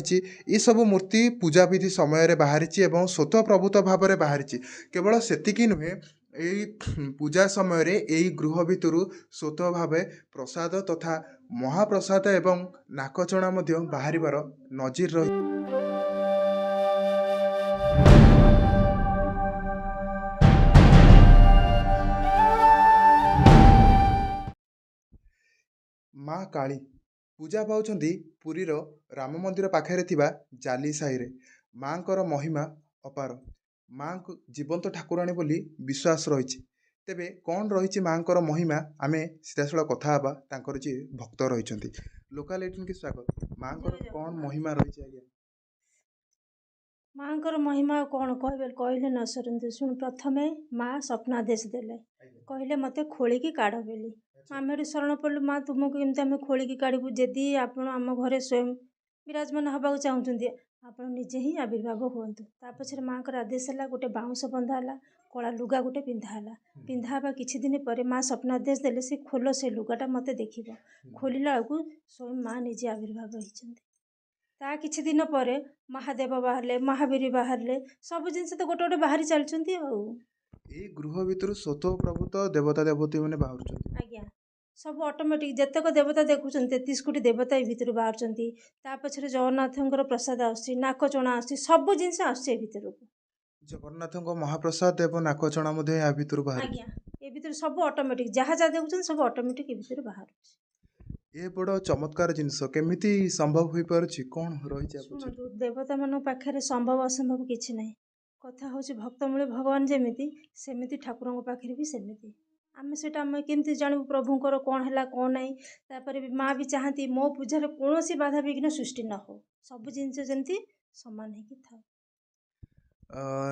रही ये सब मूर्ति पूजा विधि समय बाहरी एवं स्वतःप्रभुत भाव में बाहरी केवल सेतिकी नुहे यही पूजा समय यही गृह भितर स्वतः भाव प्रसाद तथा महाप्रसाद एवं नाकचଣା बाहर नजिर रही। माँ काली पूजा पाउछंती पुरीर राम मंदिर पाखे थिबा जाली साही रे। माँ कर महिमा अपार। माँ जीवंत ठाकुराणी बोली विश्वास रही। तेबे कौन रही माँ कर महिमा आमे सीधासल कथा हबा तांकर जी भक्त रही। लोकाल एटीन की स्वागत। माँ कर कौन महिमा रही आज्ञा? माँकर महिमा कौन कहले न सरंतु शुण प्रथमे माँ स्वप्नादेश देले कहले मते खोलिकी काढ़ बेली आमे शरण पड़लु माँ तुमको केमती आम खोलिकी काढ़ू जदि आपण आम घरे स्वयं विराजमान हवा चाहते आपण निजे ही आविर्भाव हूँ ता पछे माँ का आदेश है गोटे बाउंश बंधा है कला लुगा गोटे पिंधाला पिंधा किछि दिन पर माँ स्वप्नादेश देले से खोल से लुगाटा मत देख खोलला बेलू स्वयं माँ निजे आविर्भाव होती ता किछि दिन पर महादेव बाहर महावीर बाहर सब जिन तो गोटे गोटे बाहरी चलती गृह भितर स्वतः प्रभुत देवता देवती मैंने बाहर आज्ञा सब ऑटोमेटिक जतक देवता देखुं 33 कोटी देवता भितर बाहर पछरे जगन्नाथ प्रसाद आसुची नाकचଣା आसुची सब जिनस आसुची भितर जगन्नाथ महाप्रसाद एवं नाकचଣା या भितर बाहर आज्ञा ए भितर सब ऑटोमेटिक जहाँ जहाँ देखुं सब ऑटोमेटिक ए भितर बाहर ये बड़ चमत्कार जिनस केमिति संभव हो पारुछि कौन रही देवता मान पाखे संभव असंभव किछि नहीं कथा हूँ भक्त मूले भगवान जमीती सेमिति ठाकुरों पाखे भी सेमिति आम से केमती जानू प्रभुंर कौन है कौन नहीं तापर भी माँ भी चाहती मो पूजार कौन बाधा विघ्न सृष्टि न हो सब जिनस जमी सामान हो था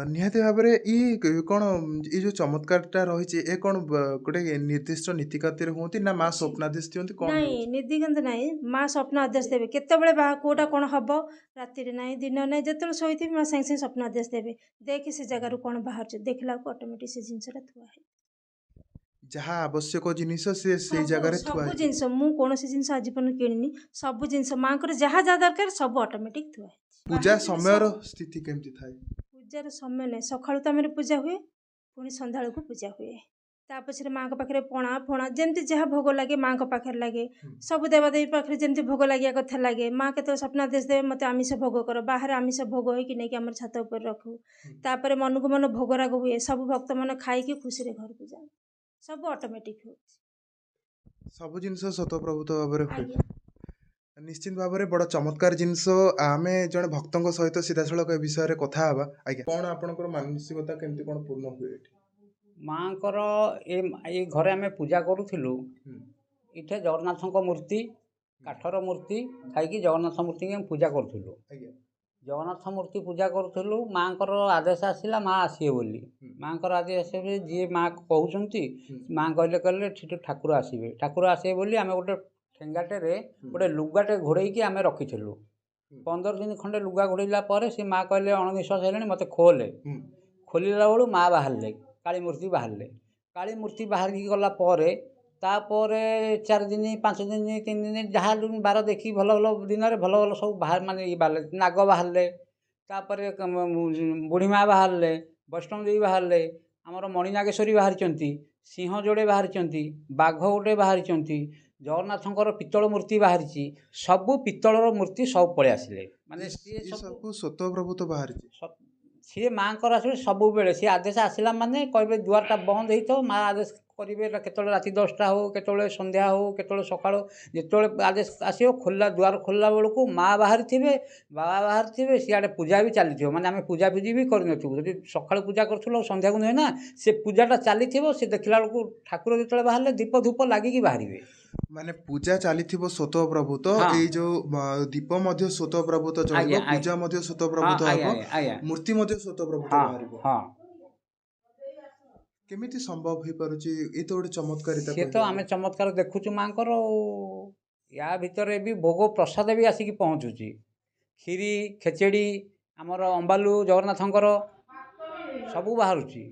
निहाती भाव में कौन ये जो चमत्कार रही ए कौन गोटे निर्दिष्ट नीतिकातिर होती ना माँ स्वप्नादेश दिखती कौन नहीं निर्दिगंत नहीं माँ स्वप्न आदेश देवे केतबेले कोटा कौन हम राति नहीं दिन नहीं जिते शोथी माँ सागे सागे स्वप्न आदेश देवे देख से जगार कौन बाहर देखला ऑटोमेटिक से जिनसा थुआ है जहाँ आवश्यक जिनिस से जगह सब जिनस मु कौन जिनस आज पर्यटन किणी सब जिनस माँ को जहाँ जहाँ दरकार सब ऑटोमेटिक थुआ है पूजा समय स्थिति केमती थाए पूजार समय नहीं सकाळु तो आम पूजा हुए पुणी संध्या को पूजा हुए ता पछरे माँ को पाखे पणा फणा जमती जहाँ भोग लगे माँ को पाखे लगे सब देवादेवी पाखे जमती भोग लगे कथा लगे माँ के स्वप्नादेश देवे मत आमिष भोग कर बाहर आमिष भोग हो कि नहीं आम छात उपर रखू तापर मन को मन भोग राग हुए सब भक्त मैंने खाई खुशी घर को जाए सब ऑटोमेटिक हो सब जिनस स्वतःप्रभुत भाव निश्चित भाव में बड़ चमत्कार जिनस आम जड़े भक्त सहित सीधा सड़क विषय कथा हाँ आज्ञा कौन आपंकर मानसिकता केमती कौन पूर्ण हुए माँ ये घरे आम पूजा करूँ इटे जगन्नाथ मूर्ति काठर मूर्ति खाई जगन्नाथ मूर्ति की पूजा करूँ जगन्नाथ मूर्ति पूजा करूँ माँ आदेश आसला माँ आसवे बोली माँ आदेश आसवे जी माँ कहते माँ कहले कहले ठाकुर आसवे बोली आम गोटे ठेंगाटे गोटे लुगाटे घोड़े आम रखीलु 15 दिन खंडे लुगा घोड़ाला सी माँ कहले अणनिश्वास है मत खोले खोलला बेलू माँ बाहर काली मूर्ति काली मूर्ति बाहर गलापर तापर 4 दिन 5 दिन 3 दिन जहाँ बार देखी भल भल दिन में भल भल सब बाहर माने ये बाहर नाग बाहर तापर बुढ़ी माँ बाहर वैष्णव देवी बाहर आमर मणिनागेश्वरी बाहरी सिंह जोड़े बाहरी बाघ गोटे बाहरी जगन्नाथंकर पितल मूर्ति बाहरी सबू पितलर मूर्ति सब पलि आसिले माने स्वतः प्रभु तो बाहरी सी माँ को आस सब बेले सी आदेश आसला माने कहे दुआरटा बंद हो माँ आदेश करेंगे केतले राति 10टा हो केतले संध्या हो केतले सकाळ जिते आदेश आसो खोलला दुआर खोलला बेलू माँ बाहरी थे बाबा बाहर थे सियाड़े पूजा भी चली माने आम पूजा पूजी भी कर सका पूजा कर संध्या को नुहे ना से पूजाटा चली सी देखला बेलू ठाकुर जो बाहर दीप धूप लगिकी बाहर माने पूजा चली स्वतः प्रभु तो ये जो दीप मध्य स्वतः प्रभु तो जल पूजा मध्य स्वतः प्रभु तो मूर्ति मध्य स्वतः प्रभु तो बाहर केमिति संभव हो पारुची ये तो गोटे चमत्कारिता से तो आम चमत्कार देखुचु माँ या भितर भी भोग प्रसाद भी आसिक पहुँचुची खीरी खेचेड़ी आमर अंबालू जगन्नाथंकर सबू बाहरुची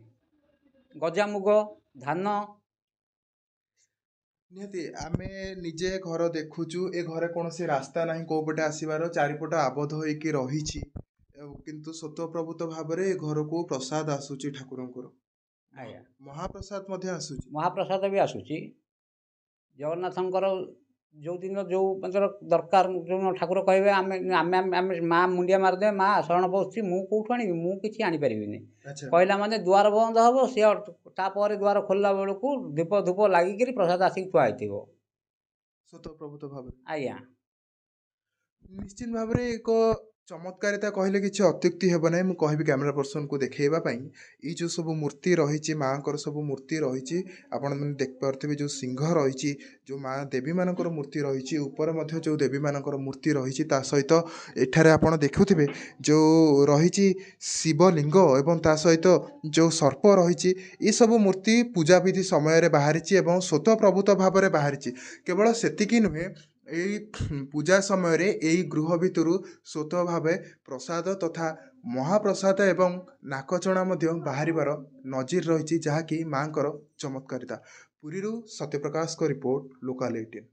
गजामुग धान ନିହାତି ଆମେ ନିଜେ ଘର ଦେଖୁଛୁ, ଏ ଘରେ କୌଣସି ରାସ୍ତା ନାହିଁ କୋଉ ପଟେ ଆସିବାର, ଚାରିପଟ ଆବଦ୍ଧ ହେଇକି ରହିଛି, କିନ୍ତୁ ସ୍ୱତଃପ୍ରଭୂତ ଭାବରେ ଏ ଘରକୁ ପ୍ରସାଦ ଆସୁଛି ଠାକୁରଙ୍କର, ଆଜ୍ଞା ମହାପ୍ରସାଦ ମଧ୍ୟ ଆସୁଛି। ମହାପ୍ରସାଦ ବି ଆସୁଛି। ଜଗନ୍ନାଥଙ୍କର ଯେଉଁଦିନ ଯେଉଁ ମାନେ ଦରକାର, ଯେଉଁ ଠାକୁର କହିବେ ଆମେ ଆମେ ଆମେ ମା' ମୁଣ୍ଡିଆ ମାରିଦେବେ, ମା' ଶରଣ ପଶୁଛି, ମୁଁ କେଉଁଠୁ ଆଣିବି, ମୁଁ କିଛି ଆଣିପାରିବିନି। ଆଚ୍ଛା, କହିଲା ମାନେ ଦୁଆର ବନ୍ଦ ହେବ, ସିଏ ତାପରେ ଦୁଆର ଖୋଲିଲା ବେଳକୁ ଦୀପ ଧୂପ ଲାଗିକିରି ପ୍ରସାଦ ଆସିକି ଥୁଆ ହେଇଥିବ। ସ୍ୱତଃପ୍ରଭୂତ ଭାବରେ ଆଜ୍ଞା ନିଶ୍ଚିତ ଭାବରେ ଏକ ଚମତ୍କାରିତା କହିଲେ କିଛି ଅତ୍ୟୁକ୍ତି ହେବ ନାହିଁ। ମୁଁ କହିବି କ୍ୟାମେରା ପର୍ସନକୁ ଦେଖେଇବା ପାଇଁ, ଏଇ ଯେଉଁ ସବୁ ମୂର୍ତ୍ତି ରହିଛି, ମାଆଙ୍କର ସବୁ ମୂର୍ତ୍ତି ରହିଛି, ଆପଣମାନେ ଦେଖିପାରୁଥିବେ ଯେଉଁ ସିଂହ ରହିଛି, ଯେଉଁ ମା ଦେବୀମାନଙ୍କର ମୂର୍ତ୍ତି ରହିଛି, ଉପରେ ମଧ୍ୟ ଯେଉଁ ଦେବୀମାନଙ୍କର ମୂର୍ତ୍ତି ରହିଛି, ତା ସହିତ ଏଠାରେ ଆପଣ ଦେଖୁଥିବେ ଯେଉଁ ରହିଛି ଶିବଲିଙ୍ଗ ଏବଂ ତା ସହିତ ଯେଉଁ ସର୍ପ ରହିଛି, ଏସବୁ ମୂର୍ତ୍ତି ପୂଜାବିଧି ସମୟରେ ବାହାରିଛି ଏବଂ ସ୍ୱତଃପ୍ରଭୂତ ଭାବରେ ବାହାରିଛି। କେବଳ ସେତିକି ନୁହେଁ, ଏଇ ପୂଜା ସମୟରେ ଏଇ ଗୃହ ଭିତରୁ ସ୍ୱତଃ ଭାବେ ପ୍ରସାଦ ତଥା ମହାପ୍ରସାଦ ଏବଂ ନାକଚଣା ମଧ୍ୟ ବାହାରିବାର ନଜିର ରହିଛି, ଯାହାକି ମାଙ୍କର ଚମତ୍କାରିତା। ପୁରୀରୁ ସତ୍ୟପ୍ରକାଶଙ୍କ ରିପୋର୍ଟ, ଲୋକାଲ 18।